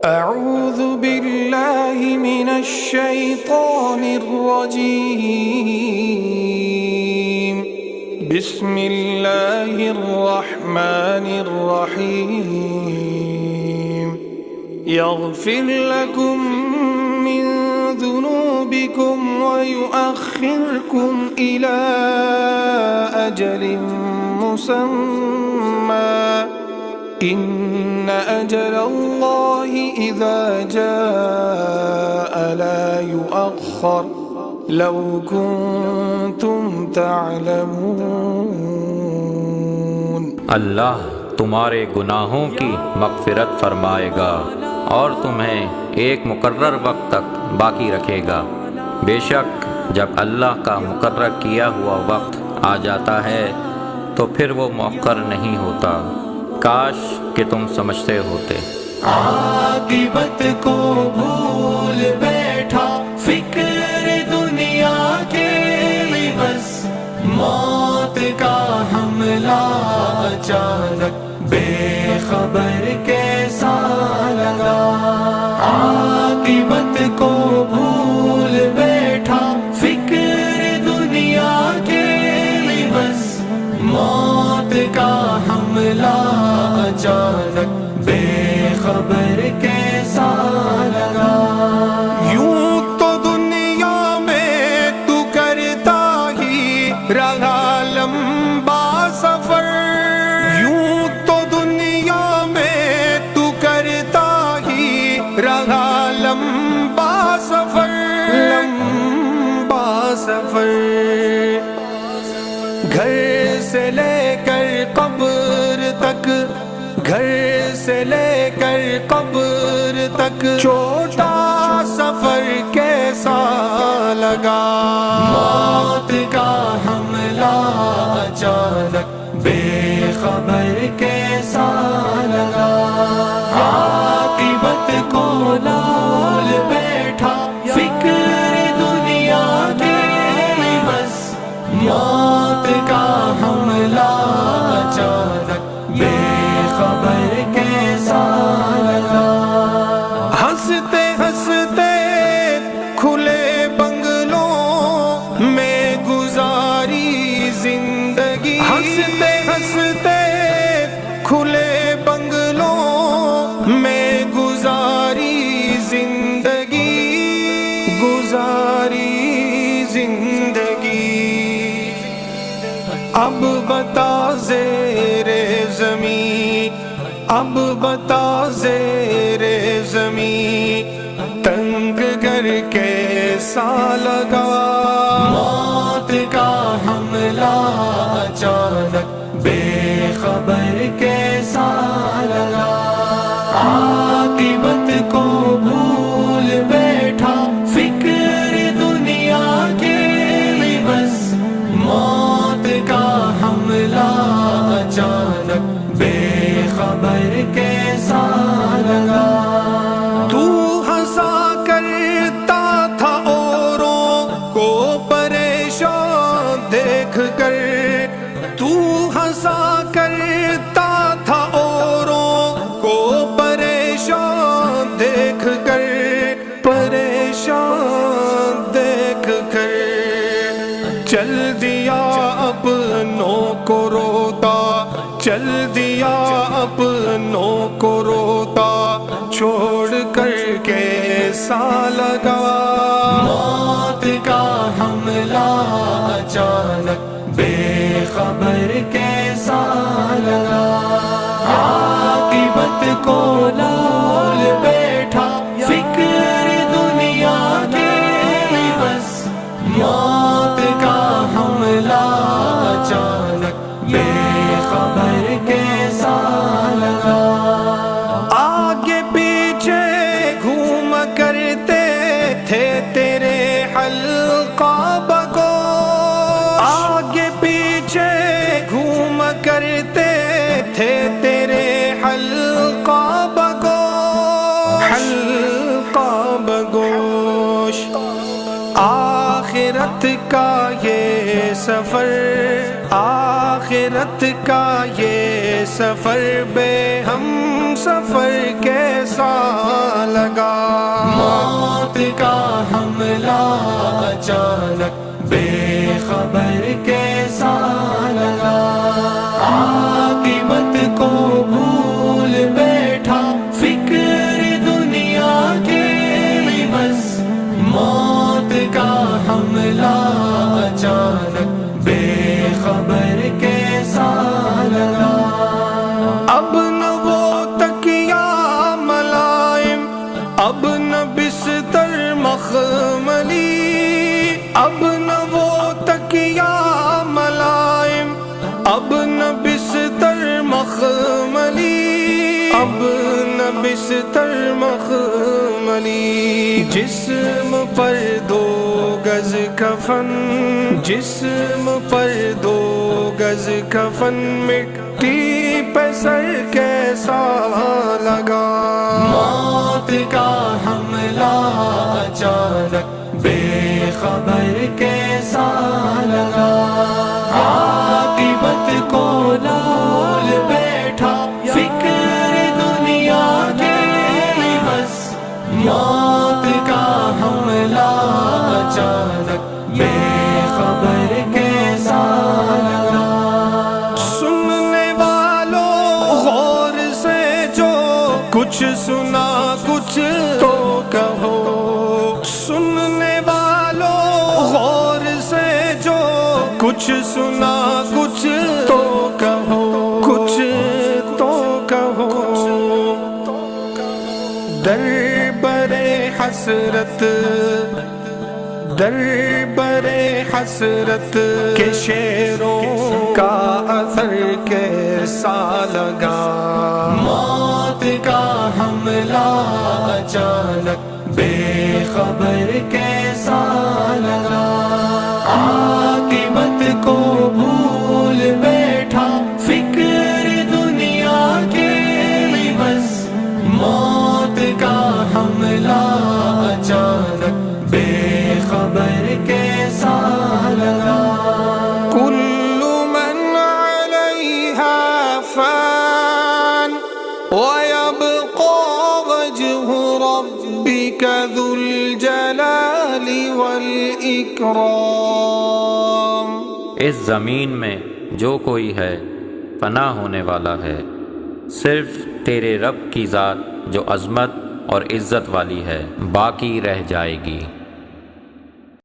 اعوذ باللہ من الشیطان الرجیم بسم اللہ الرحمن الرحیم یغفر لکم من ذنوبکم ویؤخرکم الی اجل مسمی ان اجل اللہ اذا جاء لا یؤخر لو کنتم تعلمون۔ اللہ تمہارے گناہوں کی مغفرت فرمائے گا اور تمہیں ایک مقرر وقت تک باقی رکھے گا۔ بے شک جب اللہ کا مقرر کیا ہوا وقت آ جاتا ہے تو پھر وہ مؤخر نہیں ہوتا۔ کاش کہ تم سمجھتے ہوتے۔ عاقبت کو بھول بیٹھا فکر دنیا کے بس، موت کا حملہ اچانک بے خبر کیسا لگا۔ عاقبت کو بھول بیٹھا فکر دنیا کے بس، موت کا حملہ اچانک بے خبر کیسا لگا۔ یوں تو دنیا میں تو کرتا ہی رہا لمبا سفر، یوں تو دنیا میں تو کرتا ہی رہا لمبا سفر، لمبا سفر۔ گھر سے لے کر قبر تک، گھر سے لے کر قبر تک چھوٹا سفر کیسا لگا۔ موت کا حملہ اچانک بے خبر کیسا لگا۔ عاقبت کو بھول بیٹھا فکر دنیا کے بس، موت کا حملہ اچانک بے خبر کیسا لگا۔ ہنستے ہنستے کھلے بنگلوں میں گزاری زندگی، ہنستے ہنستے کھلے بنگلوں میں گزاری زندگی، گزاری زندگی۔ اب بتا زیر زمین، اب بتا زیر زمین تنگ کر کیسا لگا۔ موت کا حملہ اچانک بے خبر کیسا لگا۔ عاقبت کو بھول بیٹھا فکر دنیا کے بس، موت کا حملہ اچانک بے خبر کیسا لگا۔ تو ہنسا کرتا تھا اوروں کو پریشان دیکھ کر، تو ہنسا کرتا تھا اوروں کو پریشان دیکھ کر، پریشان دیکھ کر۔ چل دیا اپنوں کو روتا، چل دیا اپنوں کو روتا، چھوڑ کر کیسا لگا۔ موت کا حملہ اچانک بے خبر کیسا لگا۔ عاقبت کو بھول بیٹھا فکر دنیا کے بس، موت کا حملہ اچانک بے خبر کیسا لگا۔ آگے پیچھے گھوم کرتے تھے تیرے حلقہ بگوش، آگے پیچھے گھوم کرتے تھے تیرے حلقہ بگوش، حلقہ بگوش۔ آخرت کا یہ سفر آخرت کا یہ سفر بے ہم سفر کیسا لگا موت کا حملہ اچانک بے خبر کیسا لگا عاقبت کو بھول بیٹھا فکر دنیا کی بس موت کا حملہ اچانک بے خبر کیسا لگا اب نہ وہ تکیا ملائم اب نہ بستر مخملی اب نہ وہ تکیا ملائم اب نہ بستر مخملی اب نہ بستر مخملی جسم پر 2 گز کفن جسم پر 2 گز کفن مٹی پہ سر کیسا لگا موت کا حملہ اچانک بے خبر کیسا لگا عاقبت کو بھول بیٹھا فکر دنیا کی بس موت کا حملہ اچانک بے خبر کیسا لگا سننے والوں غور سے جو کچھ سنا کچھ تو کہو سننے والوں غور سے جو کچھ سنا کچھ تو کہو کچھ تو کہو در برے حسرت در برے حسرت کے شعروں کا اثر کیسا لگا موت کا حملہ اچانک بے خبر کیسا لگا عاقبت کو بھول بیٹھا فکر دنیا کی بس موت کا حملہ اچانک بے خبر کیسا لگا کل من علیہا فان ویبقى وجہ ربک ذو الجلال والإکرام اس زمین میں جو کوئی ہے فنا ہونے والا ہے صرف تیرے رب کی ذات جو عظمت اور عزت والی ہے باقی رہ جائے گی